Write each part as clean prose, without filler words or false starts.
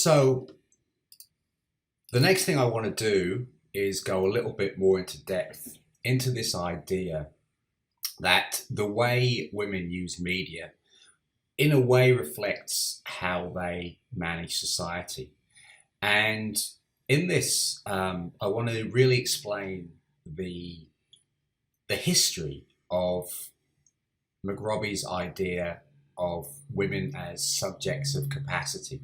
So the next thing I want to do is go a little bit more into depth into this idea that the way women use media in a way reflects how they manage society. And in this, I want to really explain the, the history of McRobbie's idea of women as subjects of capacity.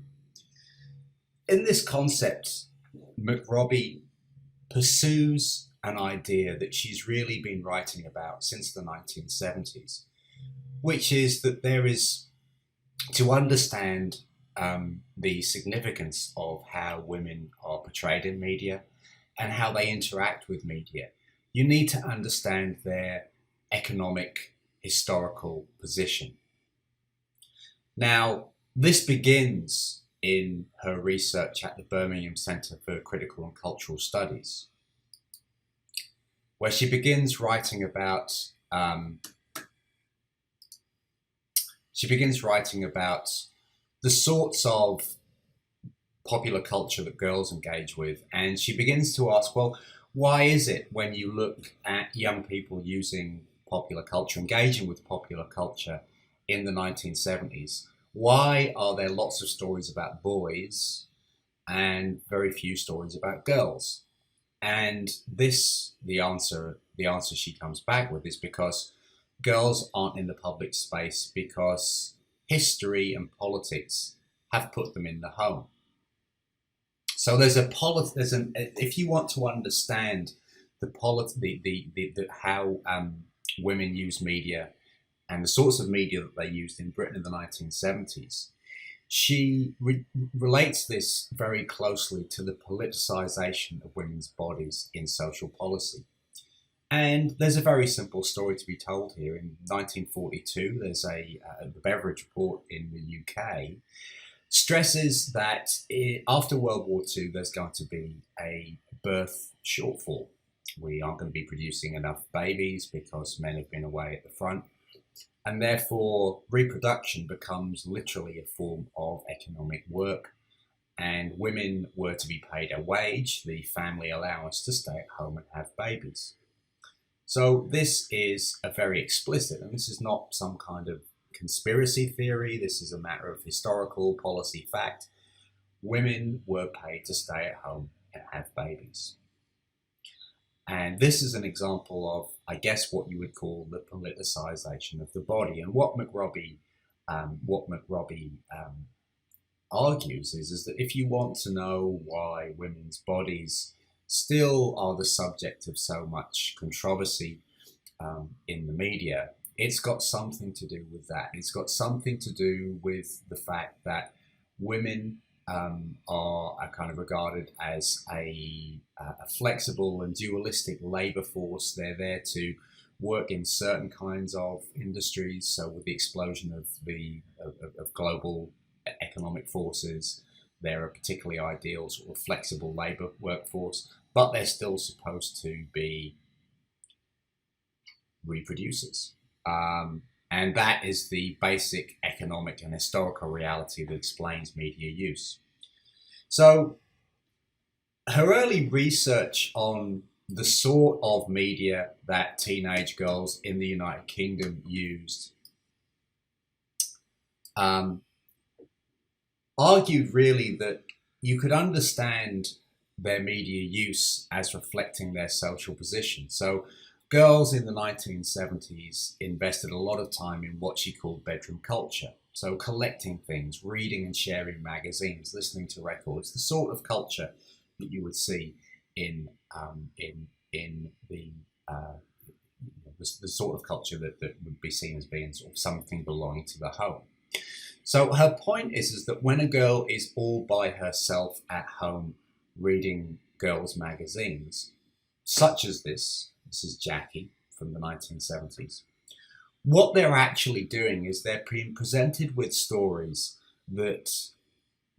In this concept, McRobbie pursues an idea that she's really been writing about since the 1970s, which is that there is, to understand the significance of how women are portrayed in media and how they interact with media, you need to understand their economic, historical position. Now, this begins in her research at the Birmingham Centre for Critical and Cultural Studies, where she begins writing about the sorts of popular culture that girls engage with, and she begins to ask, well, why is it when you look at young people using popular culture, engaging with popular culture in the 1970s, why are there lots of stories about boys and very few stories about girls? And this, the answer she comes back with is because girls aren't in the public space because history and politics have put them in the home. So if you want to understand how women use media and the sorts of media that they used in Britain in the 1970s, she relates this very closely to the politicization of women's bodies in social policy. And there's a very simple story to be told here. In 1942, there's the Beveridge Report in the UK stresses that after World War II, there's going to be a birth shortfall. We aren't going to be producing enough babies because men have been away at the front. And therefore, reproduction becomes literally a form of economic work. And women were to be paid a wage, the family allowance to stay at home and have babies. So this is a very explicit, and this is not some kind of conspiracy theory. This is a matter of historical policy fact. Women were paid to stay at home and have babies. And this is an example of, I guess, what you would call the politicization of the body. And what McRobbie argues is that if you want to know why women's bodies still are the subject of so much controversy in the media, it's got something to do with that. It's got something to do with the fact that women are kind of regarded as a flexible and dualistic labor force. They're there to work in certain kinds of industries. So with the explosion of global economic forces, they're a particularly ideal sort of flexible labor workforce, but they're still supposed to be reproducers. And that is the basic economic and historical reality that explains media use. So her early research on the sort of media that teenage girls in the United Kingdom used argued really that you could understand their media use as reflecting their social position. So girls in the 1970s invested a lot of time in what she called bedroom culture. So collecting things, reading and sharing magazines, listening to records, the sort of culture that you would see in the sort of culture that would be seen as being sort of something belonging to the home. So her point is that when a girl is all by herself at home reading girls' magazines, such as this is Jackie from the 1970s, what they're actually doing is they're being presented with stories that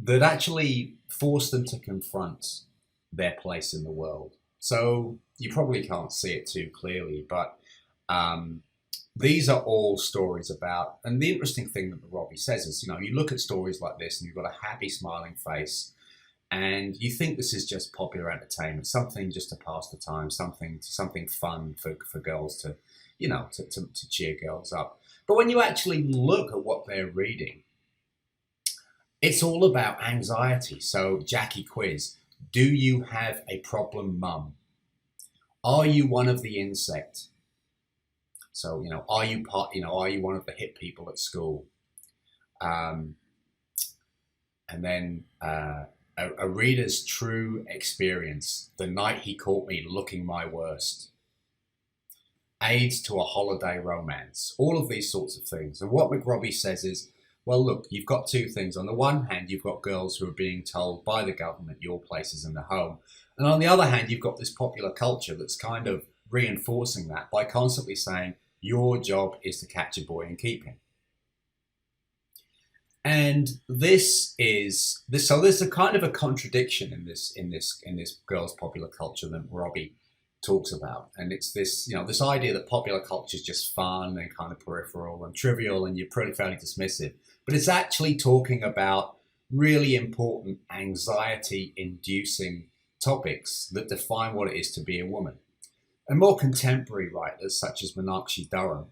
actually force them to confront their place in the world. So you probably can't see it too clearly, but these are all stories about, and the interesting thing that Robbie says is, you look at stories like this and you've got a happy, smiling face, and you think this is just popular entertainment, something just to pass the time, something fun for girls to, to cheer girls up. But when you actually look at what they're reading, it's all about anxiety. So, Jackie quiz: do you have a problem, mum? Are you one of the insect? So, are you are you one of the hip people at school? Um, and then a reader's true experience: the night he caught me looking my worst. Aids to a holiday romance. All of these sorts of things. And what McRobbie says is, well, look, you've got two things. On the one hand, you've got girls who are being told by the government your place is in the home. And on the other hand, you've got this popular culture that's kind of reinforcing that by constantly saying, your job is to catch a boy and keep him. And this is this. So there's a kind of a contradiction in this girls' popular culture that Robbie talks about, and it's this this idea that popular culture is just fun and kind of peripheral and trivial, and you're pretty fairly dismissive. But it's actually talking about really important anxiety-inducing topics that define what it is to be a woman. And more contemporary writers, such as Meenakshi Durham,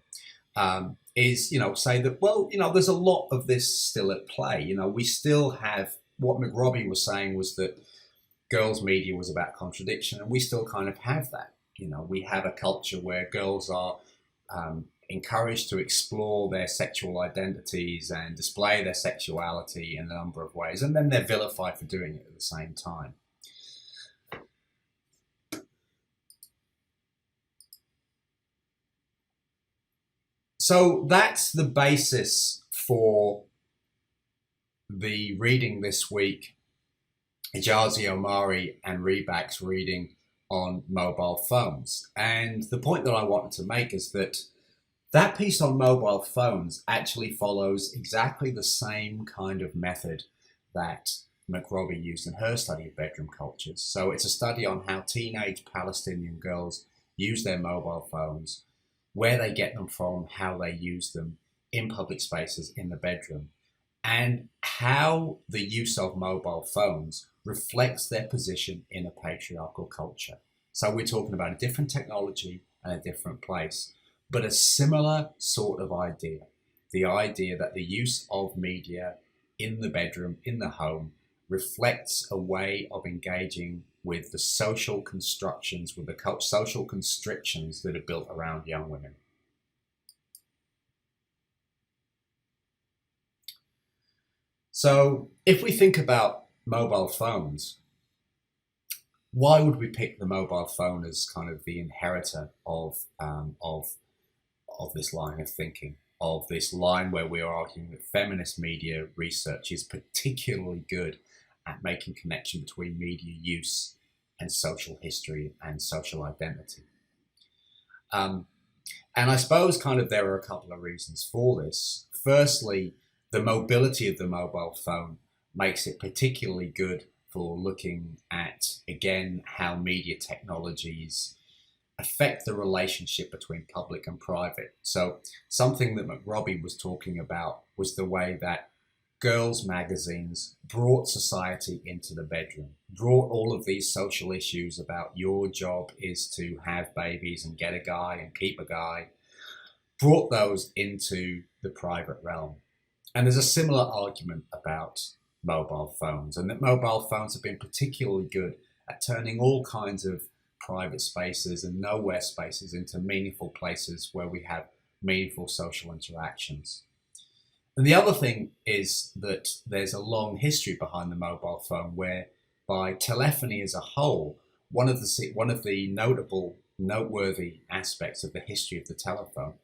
say that, well, there's a lot of this still at play. We still have what McRobbie was saying was that girls' media was about contradiction, and we still kind of have that. We have a culture where girls are encouraged to explore their sexual identities and display their sexuality in a number of ways, and then they're vilified for doing it at the same time. So that's the basis for the reading this week, Ijazi Omari and Reback's reading on mobile phones. And the point that I wanted to make is that piece on mobile phones actually follows exactly the same kind of method that McRobbie used in her study of bedroom cultures. So it's a study on how teenage Palestinian girls use their mobile phones, where they get them from, how they use them in public spaces in the bedroom, and how the use of mobile phones reflects their position in a patriarchal culture. So we're talking about a different technology and a different place, but a similar sort of idea. The idea that the use of media in the bedroom, in the home, reflects a way of engaging with the social constructions, with the social constrictions that are built around young women. So if we think about mobile phones, why would we pick the mobile phone as kind of the inheritor of this line of thinking, of this line where we are arguing that feminist media research is particularly good at making connection between media use and social history and social identity? And I suppose kind of there are a couple of reasons for this. Firstly, the mobility of the mobile phone makes it particularly good for looking at, again, how media technologies affect the relationship between public and private. So something that McRobbie was talking about was the way that girls' magazines brought society into the bedroom, brought all of these social issues about your job is to have babies and get a guy and keep a guy, brought those into the private realm. And there's a similar argument about mobile phones, and that mobile phones have been particularly good at turning all kinds of private spaces and nowhere spaces into meaningful places where we have meaningful social interactions. And the other thing is that there's a long history behind the mobile phone, whereby telephony as a whole, one of the noteworthy aspects of the history of the telephone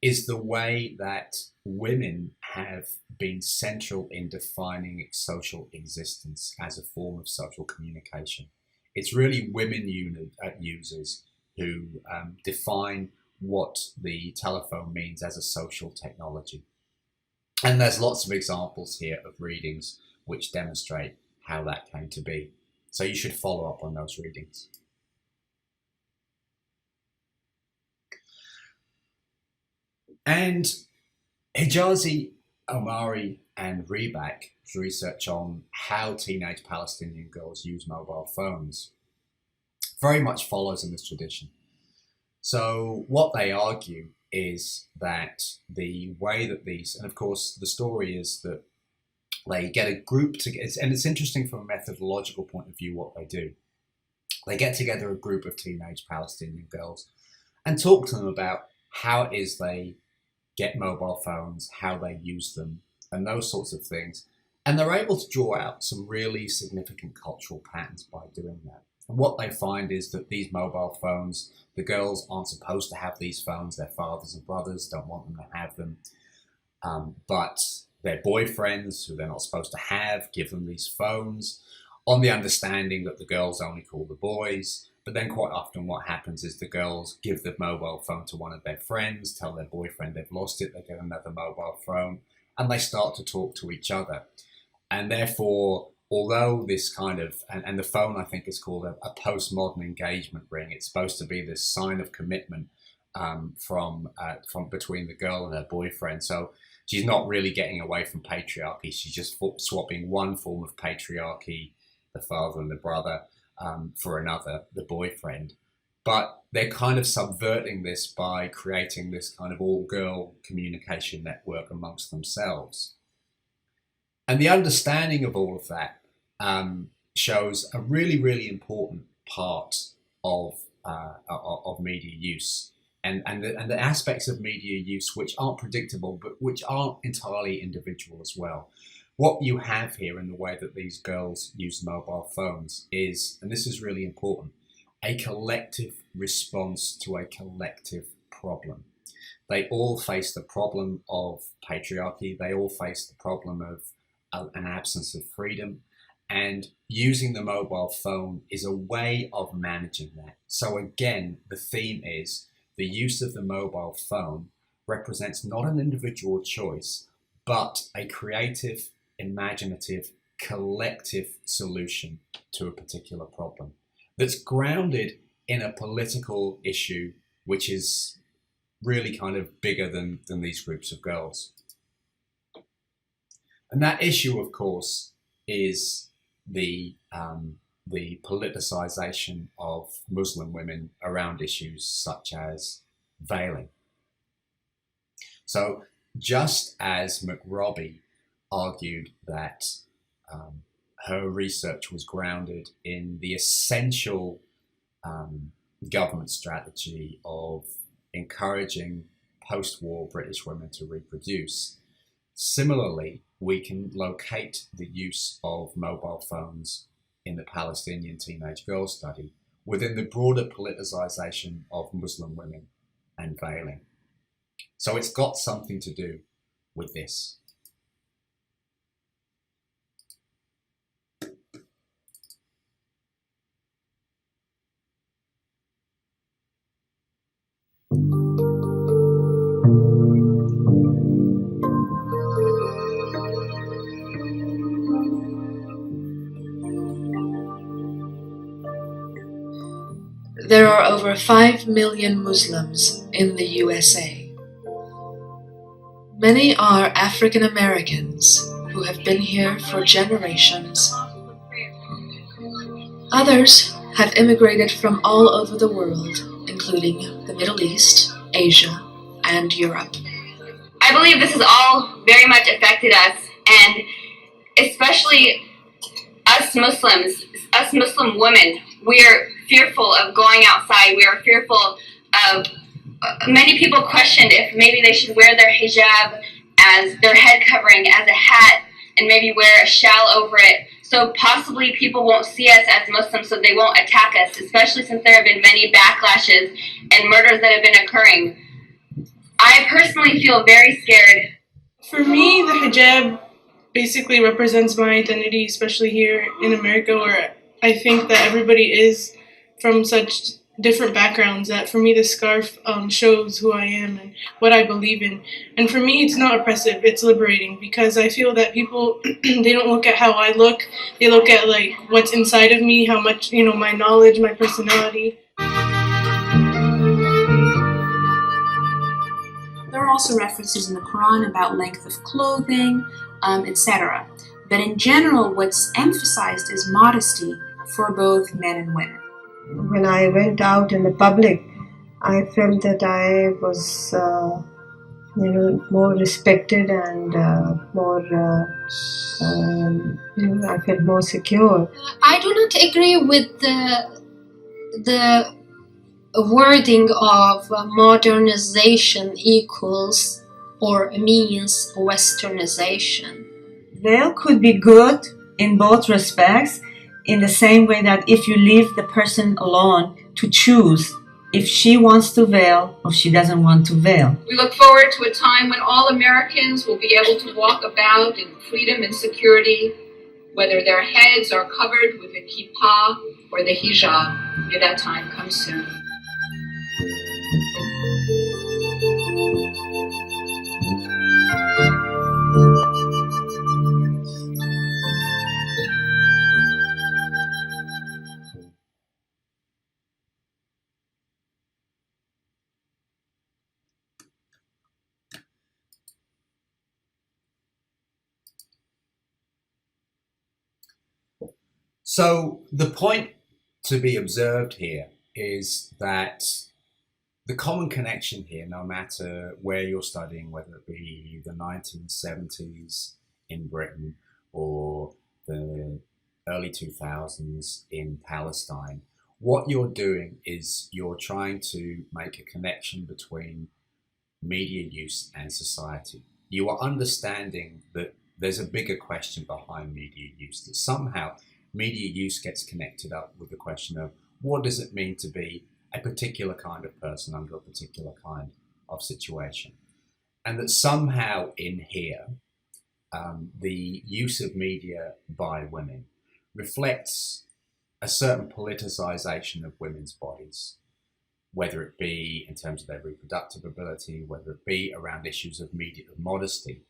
is the way that women have been central in defining its social existence as a form of social communication. It's really women users who define what the telephone means as a social technology. And there's lots of examples here of readings which demonstrate how that came to be. So you should follow up on those readings. And Hijazi, Omari, and Reback's research on how teenage Palestinian girls use mobile phones very much follows in this tradition. So what they argue is that the way that these, and of course the story is that they get a group together, and it's interesting from a methodological point of view what they do. They get together a group of teenage Palestinian girls and talk to them about how it is they get mobile phones, how they use them, and those sorts of things. And they're able to draw out some really significant cultural patterns by doing that. And what they find is that these mobile phones, the girls aren't supposed to have these phones. Their fathers and brothers don't want them to have them. But their boyfriends, who they're not supposed to have, give them these phones on the understanding that the girls only call the boys. But then quite often what happens is the girls give the mobile phone to one of their friends, tell their boyfriend they've lost it, they get another mobile phone, and they start to talk to each other. And therefore, although this kind of, and the phone I think is called a postmodern engagement ring, it's supposed to be this sign of commitment from between the girl and her boyfriend. So she's not really getting away from patriarchy, she's just swapping one form of patriarchy, the father and the brother, for another, the boyfriend. But they're kind of subverting this by creating this kind of all-girl communication network amongst themselves. And the understanding of all of that shows a really, really important part of media use and the aspects of media use which aren't predictable, but which aren't entirely individual as well. What you have here in the way that these girls use mobile phones is, and this is really important, a collective response to a collective problem. They all face the problem of patriarchy. They all face the problem of an absence of freedom. And using the mobile phone is a way of managing that. So again, the theme is the use of the mobile phone represents not an individual choice, but a creative, imaginative, collective solution to a particular problem that's grounded in a political issue which is really kind of bigger than these groups of girls. And that issue, of course, is the politicization of Muslim women around issues such as veiling. So just as McRobbie argued that her research was grounded in the essential government strategy of encouraging post-war British women to reproduce, similarly, we can locate the use of mobile phones in the Palestinian teenage girl study within the broader politicization of Muslim women and veiling. So it's got something to do with this. There are over 5 million Muslims in the USA. Many are African Americans who have been here for generations. Others have immigrated from all over the world, including the Middle East, Asia, and Europe. I believe this has all very much affected us, and especially us Muslims, us Muslim women. We are fearful of going outside. We are fearful of, many people questioned if maybe they should wear their hijab as their head covering, as a hat, and maybe wear a shawl over it. So possibly people won't see us as Muslims, so they won't attack us, especially since there have been many backlashes and murders that have been occurring. I personally feel very scared. For me, the hijab basically represents my identity, especially here in America, where I think that everybody is from such different backgrounds, that for me the scarf shows who I am and what I believe in. And for me, it's not oppressive, it's liberating, because I feel that people, they don't look at how I look, they look at like what's inside of me, how much, my knowledge, my personality. There are also references in the Quran about length of clothing, etc. But in general, what's emphasized is modesty for both men and women. When I went out in the public, I felt that I was, more respected and I felt more secure. I do not agree with the wording of modernization equals or means westernization. Veil could be good in both respects, in the same way that if you leave the person alone to choose if she wants to veil or she doesn't want to veil. We look forward to a time when all Americans will be able to walk about in freedom and security, whether their heads are covered with the kippah or the hijab. May that time come soon. So the point to be observed here is that the common connection here, no matter where you're studying, whether it be the 1970s in Britain or the early 2000s in Palestine, what you're doing is you're trying to make a connection between media use and society. You are understanding that there's a bigger question behind media use, that somehow media use gets connected up with the question of what does it mean to be a particular kind of person under a particular kind of situation. And that somehow in here, the use of media by women reflects a certain politicization of women's bodies, whether it be in terms of their reproductive ability, whether it be around issues of media of modesty.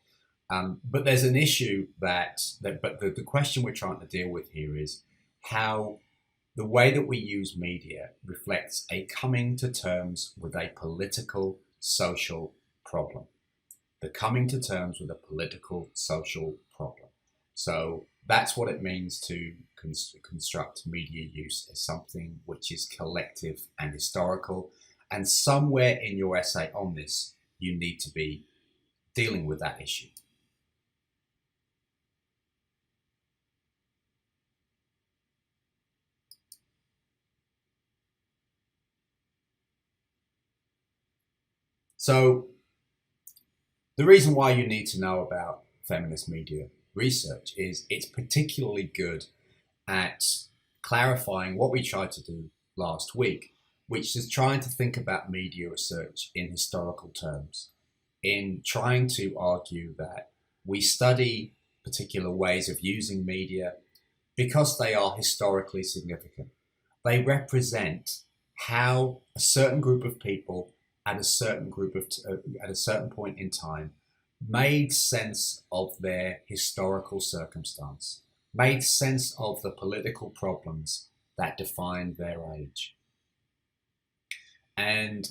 But there's an issue but the question we're trying to deal with here is how the way that we use media reflects a coming to terms with a political, social problem. The coming to terms with a political, social problem. So that's what it means to construct media use as something which is collective and historical. And somewhere in your essay on this, you need to be dealing with that issue. So the reason why you need to know about feminist media research is it's particularly good at clarifying what we tried to do last week, which is trying to think about media research in historical terms, in trying to argue that we study particular ways of using media because they are historically significant. They represent how a certain group of people at a certain point in time made sense of their historical circumstance, made sense of the political problems that defined their age. And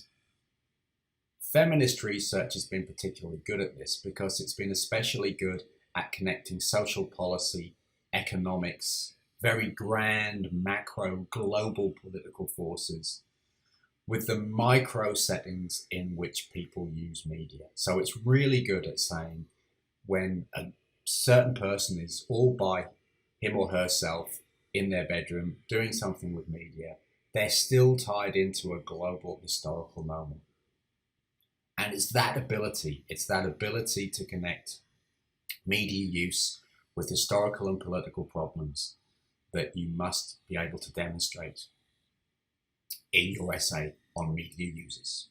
feminist research has been particularly good at this because it's been especially good at connecting social policy, economics, very grand, macro, global political forces with the micro settings in which people use media. So it's really good at saying when a certain person is all by him or herself in their bedroom doing something with media, they're still tied into a global historical moment. And it's that ability to connect media use with historical and political problems that you must be able to demonstrate in your essay on media uses.